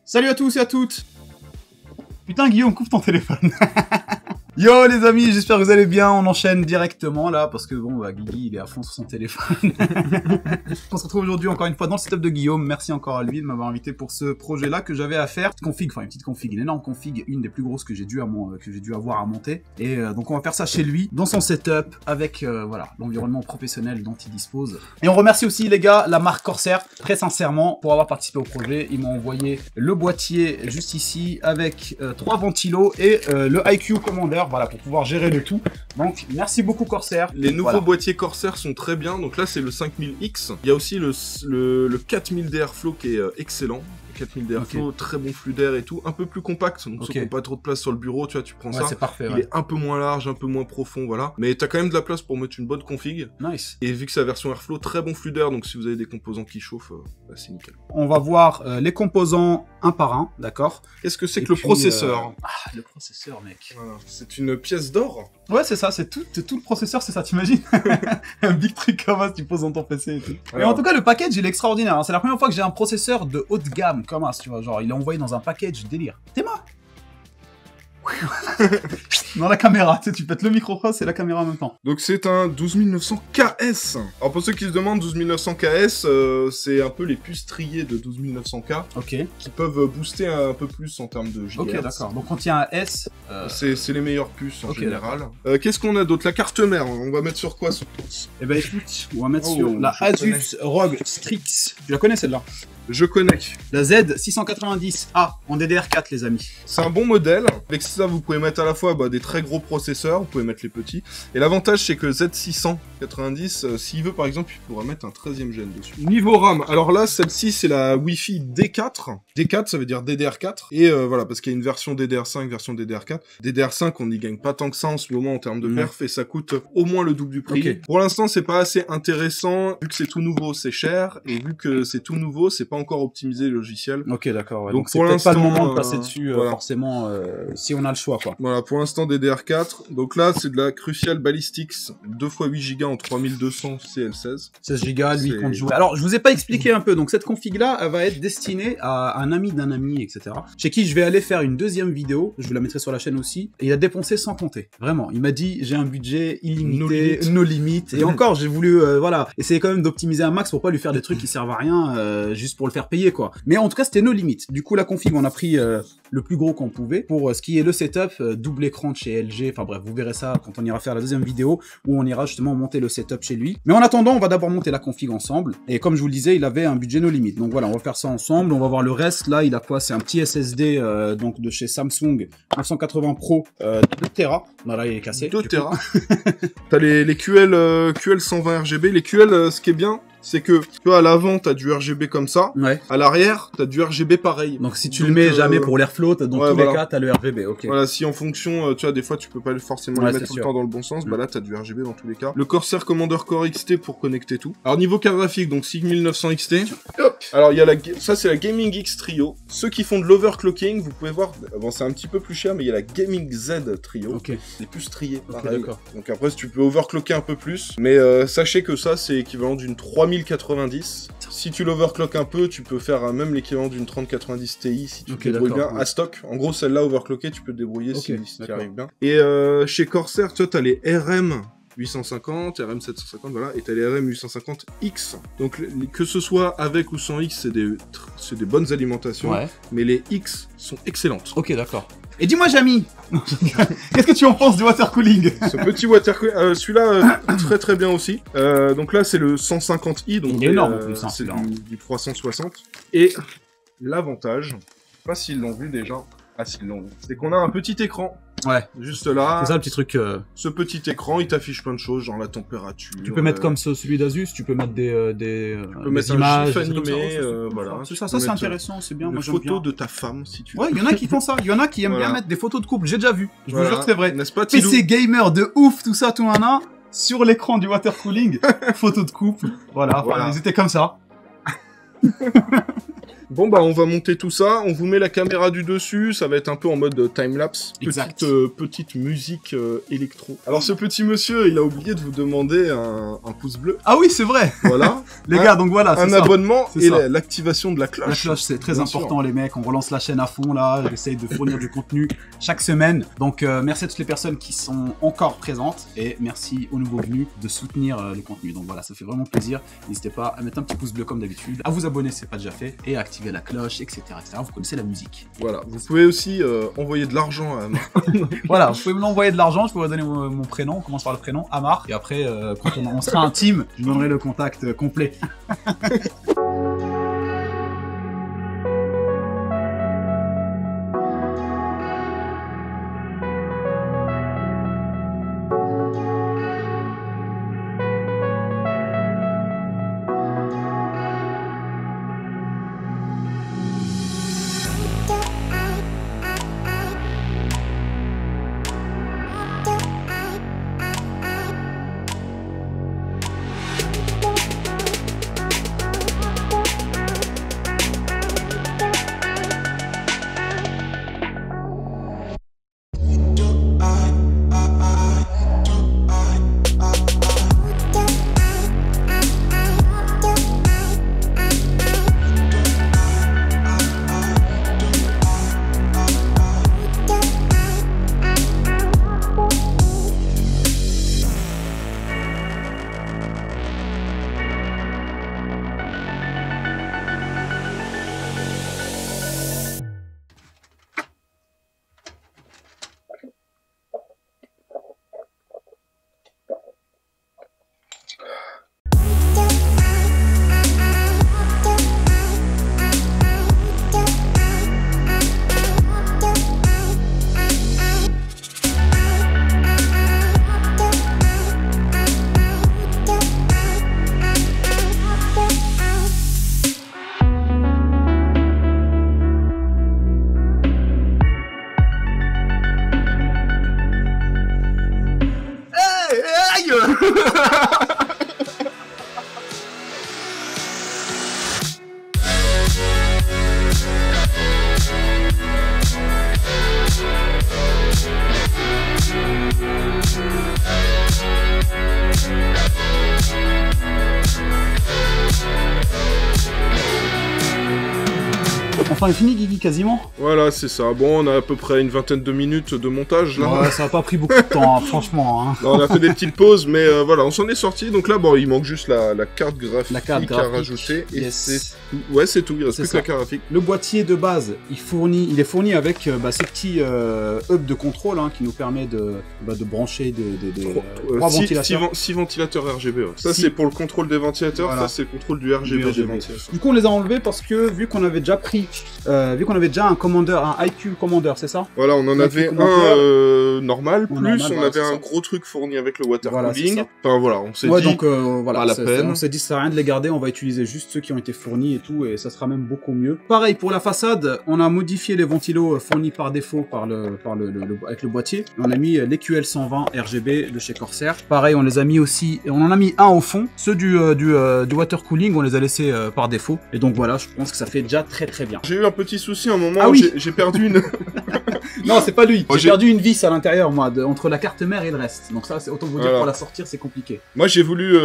Salut à tous et à toutes. Putain Guillaume, coupe ton téléphone. Yo les amis, j'espère que vous allez bien, on enchaîne directement là, parce que bon, bah, Guigui il est à fond sur son téléphone. On se retrouve aujourd'hui encore une fois dans le setup de Guillaume, merci encore à lui de m'avoir invité pour ce projet là que j'avais à faire. Config, enfin une petite config, une énorme config, une des plus grosses que j'ai dû avoir à monter. Et donc on va faire ça chez lui, dans son setup, avec voilà, l'environnement professionnel dont il dispose. Et on remercie aussi les gars, la marque Corsair, très sincèrement, pour avoir participé au projet. Ils m'ont envoyé le boîtier juste ici, avec 3 ventilos et le IQ Commander. Voilà, pour pouvoir gérer le tout. Donc, merci beaucoup Corsair. Les nouveaux boîtiers Corsair sont très bien. Donc là, c'est le 5000X. Il y a aussi le 4000 d'Airflow qui est excellent. 4000 d'Airflow, très bon flux d'air et tout, un peu plus compact, donc ça prend pas trop de place sur le bureau, tu vois, tu prends ça, c'est parfait, il est un peu moins large, un peu moins profond, voilà, mais t'as quand même de la place pour mettre une bonne config, nice. Et vu que c'est la version Airflow, très bon flux d'air, donc si vous avez des composants qui chauffent, bah, c'est nickel. On va voir les composants un par un, d'accord. Qu'est-ce que c'est que le processeur le processeur, mec. Voilà. C'est une pièce d'or. Ouais, c'est ça, c'est tout le processeur, c'est ça, t'imagines. Un big truc comme ça, tu poses dans ton PC et tout. Mais en tout cas, le package, il est extraordinaire, hein. C'est la première fois que j'ai un processeur de haut de gamme comme ça, tu vois, genre, il est envoyé dans un package délire. T'es mort. Dans la caméra, tu sais, tu pètes le micro et la caméra en même temps. Donc c'est un 12900 KS. Alors pour ceux qui se demandent, 12900 KS, c'est un peu les puces triées de 12900K. Ok. Qui peuvent booster un peu plus en termes de gigahertz. Ok, d'accord. Donc quand il y a un S... C'est les meilleures puces en général. Qu'est-ce qu'on a d'autre? La carte mère, on va mettre sur quoi ce pouce? Eh ben écoute, on va mettre sur la Asus ROG Strix. Tu la connais celle-là? Je connais. La Z690A en DDR4 les amis. C'est un bon modèle. Avec ça, vous pouvez mettre à la fois des très gros processeurs, vous pouvez mettre les petits. Et l'avantage, c'est que le Z690, s'il veut par exemple, il pourra mettre un 13e gène dessus. Niveau RAM, alors là, celle-ci, c'est la Wi-Fi D4. D4, ça veut dire DDR4. Et voilà, parce qu'il y a une version DDR5, version DDR4. DDR5, on n'y gagne pas tant que ça en ce moment en termes de perf, et ça coûte au moins le double du prix. Pour l'instant, c'est pas assez intéressant. Vu que c'est tout nouveau, c'est cher. Et vu que c'est tout nouveau, c'est pas encore optimisé le logiciel. Ok, d'accord. Ouais. Donc c'est peut-être pas le moment de passer dessus, voilà. Forcément, si on a le choix, quoi. Voilà, pour l'instant DDR4. Donc là, c'est de la Crucial Ballistics 2x8 Go en 3200 CL16. 16 Go, lui, compte jouer. Alors, je vous ai pas expliqué un peu. Donc cette config-là, elle va être destinée à un ami d'un ami, etc. Chez qui je vais aller faire une deuxième vidéo. Je vous la mettrai sur la chaîne aussi. Et il a dépensé sans compter. Vraiment. Il m'a dit, j'ai un budget illimité, no limit. Et encore, j'ai voulu, voilà, essayer quand même d'optimiser un max pour pas lui faire des trucs qui servent à rien, juste pour le faire payer, quoi. Mais en tout cas, c'était no limit. Du coup, la config, on a pris le plus gros qu'on pouvait pour ce qui est le setup, double écran de chez LG. Enfin bref, vous verrez ça quand on ira faire la deuxième vidéo où on ira justement monter le setup chez lui. Mais en attendant, on va d'abord monter la config ensemble. Et comme je vous le disais, il avait un budget no limit. Donc voilà, on va faire ça ensemble. On va voir le reste. Là, il a quoi? C'est un petit SSD donc de chez Samsung 980 Pro de 2 Tera. Voilà, il est cassé. 2 Tera. T'as les QL 120 RGB. Les QL, ce qui est bien, c'est que, tu vois, à l'avant, t'as du RGB comme ça. Ouais. À l'arrière, t'as du RGB pareil. Donc, si tu le mets jamais pour l'airflow, dans tous les cas, t'as le RGB, ok. Voilà, si en fonction, tu vois, des fois, tu peux pas forcément le mettre tout le temps dans le bon sens, bah là, t'as du RGB dans tous les cas. Le Corsair Commander Core XT pour connecter tout. Alors, niveau carte graphique, donc 6900 XT. Hop. Alors, il y a ça, c'est la Gaming X Trio. Ceux qui font de l'overclocking, vous pouvez voir, bon, c'est un petit peu plus cher, mais il y a la Gaming Z Trio. Ok. Les puces triées, pareil. D'accord. Donc après, tu peux overclocker un peu plus, mais sachez que ça, c'est équivalent d'une 3090. Si tu l'overclock un peu, tu peux faire même l'équivalent d'une 3090 Ti si tu te débrouilles bien, à stock. En gros, celle-là, overclockée, tu peux te débrouiller si tu arrives bien. Et chez Corsair, tu vois, t'as les RM 850, RM 750, voilà, et t'as les RM 850X. Donc, que ce soit avec ou sans X, c'est des bonnes alimentations, mais les X sont excellentes. Ok, d'accord. Et dis-moi, Jamy, qu'est-ce que tu en penses du water cooling? Ce petit water cooling, celui-là, très très bien aussi. Donc là, c'est le 150i, donc il est énorme, c'est du 360. Et l'avantage, je sais pas s'ils l'ont vu déjà, s'ils l'ont vu, c'est qu'on a un petit écran. Ouais. Juste là. C'est ça le petit truc. Ce petit écran, il t'affiche plein de choses, genre la température. Tu peux mettre comme celui d'Asus, tu peux mettre des images, un animé, voilà. C'est ça, c'est intéressant, c'est bien. Une photo de ta femme, si tu veux. Ouais, il y en a qui font ça. Il y en a qui aiment bien mettre des photos de couple. J'ai déjà vu. Je vous jure que c'est vrai. N'est-ce pas, Tilou? PC gamer de ouf, tout ça, tout un sur l'écran du water cooling, photo de couple. Voilà. Ils étaient comme ça. Bon bah on va monter tout ça, on vous met la caméra du dessus, ça va être un peu en mode time-lapse. Petite musique électro. Alors ce petit monsieur, il a oublié de vous demander un pouce bleu. Ah oui, c'est vrai. Voilà. Les gars, donc voilà, un abonnement et l'activation de la cloche. La cloche, c'est très important, les mecs. On relance la chaîne à fond, là. J'essaye de fournir du contenu chaque semaine. Donc, merci à toutes les personnes qui sont encore présentes. Et merci aux nouveaux venus de soutenir le contenu. Donc voilà, ça fait vraiment plaisir. N'hésitez pas à mettre un petit pouce bleu comme d'habitude, à vous abonner si c'est pas déjà fait, et à activer la cloche, etc., etc. Vous connaissez la musique. Voilà, vous pouvez aussi envoyer de l'argent à Amar. Voilà, vous pouvez me l'envoyer de l'argent, je peux vous donner mon prénom, on commence par le prénom, Amar, et après, quand on sera intime, je vous donnerai le contact complet. Enfin, il est fini, Guigui, quasiment. Voilà, c'est ça. Bon, on a à peu près une vingtaine de minutes de montage, là. Ouais, ça n'a pas pris beaucoup de temps, hein, franchement. Hein. Là, on a fait des petites pauses, mais voilà, on s'en est sorti. Donc là, bon, il manque juste la carte graphique à rajouter. Et c'est tout. Ouais, c'est tout, il reste plus que la carte graphique. Le boîtier de base, il est fourni avec ces petits hubs de contrôle hein, qui nous permet de brancher trois ventilateurs. 6 ventilateurs RGB. Ouais. Ça, c'est pour le contrôle des ventilateurs, voilà. Ça, c'est le contrôle du RGB des ventilateurs. Du coup, on les a enlevés parce que, vu qu'on avait déjà pris, vu qu'on avait déjà un IQ Commander, c'est ça? Voilà, on en avait un normal, plus on avait un gros truc fourni avec le water cooling. Enfin voilà, on s'est dit, donc, voilà, pas la peine. On s'est dit, ça sert à rien de les garder, on va utiliser juste ceux qui ont été fournis et tout, et ça sera même beaucoup mieux. Pareil, pour la façade, on a modifié les ventilos fournis par défaut avec le boîtier. On a mis l'EQL 120 RGB de chez Corsair. Pareil, on les a mis aussi, on en a mis un au fond. Ceux du water cooling, on les a laissés par défaut. Et donc voilà, je pense que ça fait déjà très très bien. J'ai eu un petit souci à un moment, j'ai perdu une... Non, c'est pas lui. J'ai perdu une vis à l'intérieur, moi, entre la carte mère et le reste. Donc ça, c'est autant vous dire, pour la sortir, c'est compliqué. Moi, j'ai voulu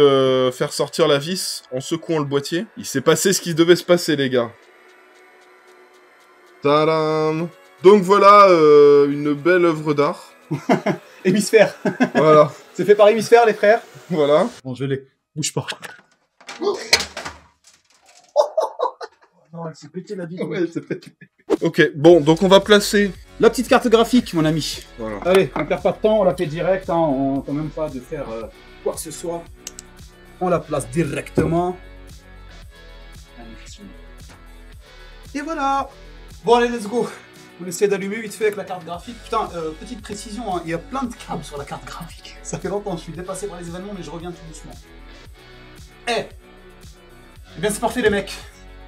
faire sortir la vis en secouant le boîtier. Il s'est passé ce qui devait se passer, les gars. Tadam! Donc voilà, une belle œuvre d'art. Hémisphère. Voilà. C'est fait par Hémisphère, les frères. Voilà. Bon, je l'ai. Bouge pas. Non, elle s'est pété la vie. Ouais, elle s'est pété. Ok, bon, donc on va placer la petite carte graphique, mon ami. Voilà. Allez, on perd pas de temps, on la fait direct, hein, on ne peut même pas de faire quoi que ce soit. On la place directement. Et voilà. Bon, allez, let's go. On essaie d'allumer vite fait avec la carte graphique. Putain, petite précision, hein, il y a plein de câbles sur la carte graphique. Ça fait longtemps, je suis dépassé par les événements, mais je reviens tout doucement. Eh bien, c'est parfait, les mecs.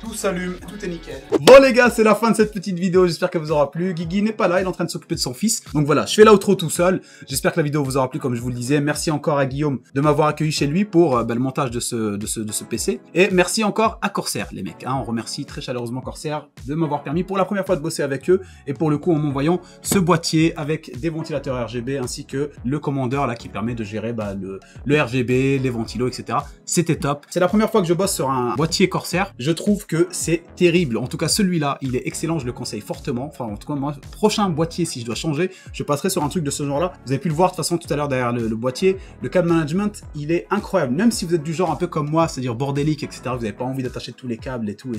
tout s'allume, tout est nickel. Bon les gars, c'est la fin de cette petite vidéo, j'espère qu'elle vous aura plu. Guigui n'est pas là, il est en train de s'occuper de son fils. Donc voilà, je fais l'outro tout seul. J'espère que la vidéo vous aura plu comme je vous le disais. Merci encore à Guillaume de m'avoir accueilli chez lui pour le montage de ce PC. Et merci encore à Corsair, les mecs. Hein, on remercie très chaleureusement Corsair de m'avoir permis pour la première fois de bosser avec eux. Et pour le coup, en m'envoyant ce boîtier avec des ventilateurs RGB ainsi que le commandeur là qui permet de gérer le RGB, les ventilos, etc. C'était top. C'est la première fois que je bosse sur un boîtier Corsair. Je trouve que c'est terrible. En tout cas, celui-là, il est excellent. Je le conseille fortement. Enfin, en tout cas, moi, prochain boîtier, si je dois changer, je passerai sur un truc de ce genre-là. Vous avez pu le voir de toute façon tout à l'heure derrière le boîtier. Le câble management, il est incroyable. Même si vous êtes du genre un peu comme moi, c'est-à-dire bordélique, etc. Vous n'avez pas envie d'attacher tous les câbles et tout.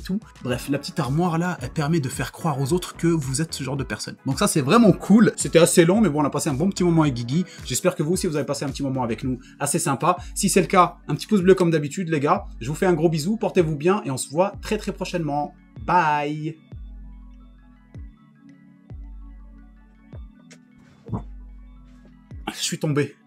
Bref, la petite armoire là, elle permet de faire croire aux autres que vous êtes ce genre de personne. Donc ça, c'est vraiment cool. C'était assez long, mais bon, on a passé un bon petit moment avec Guigui. J'espère que vous aussi, vous avez passé un petit moment avec nous. Assez sympa. Si c'est le cas, un petit pouce bleu comme d'habitude, les gars. Je vous fais un gros bisou. Portez-vous bien et on se voit très très prochainement. Bye. Je suis tombé.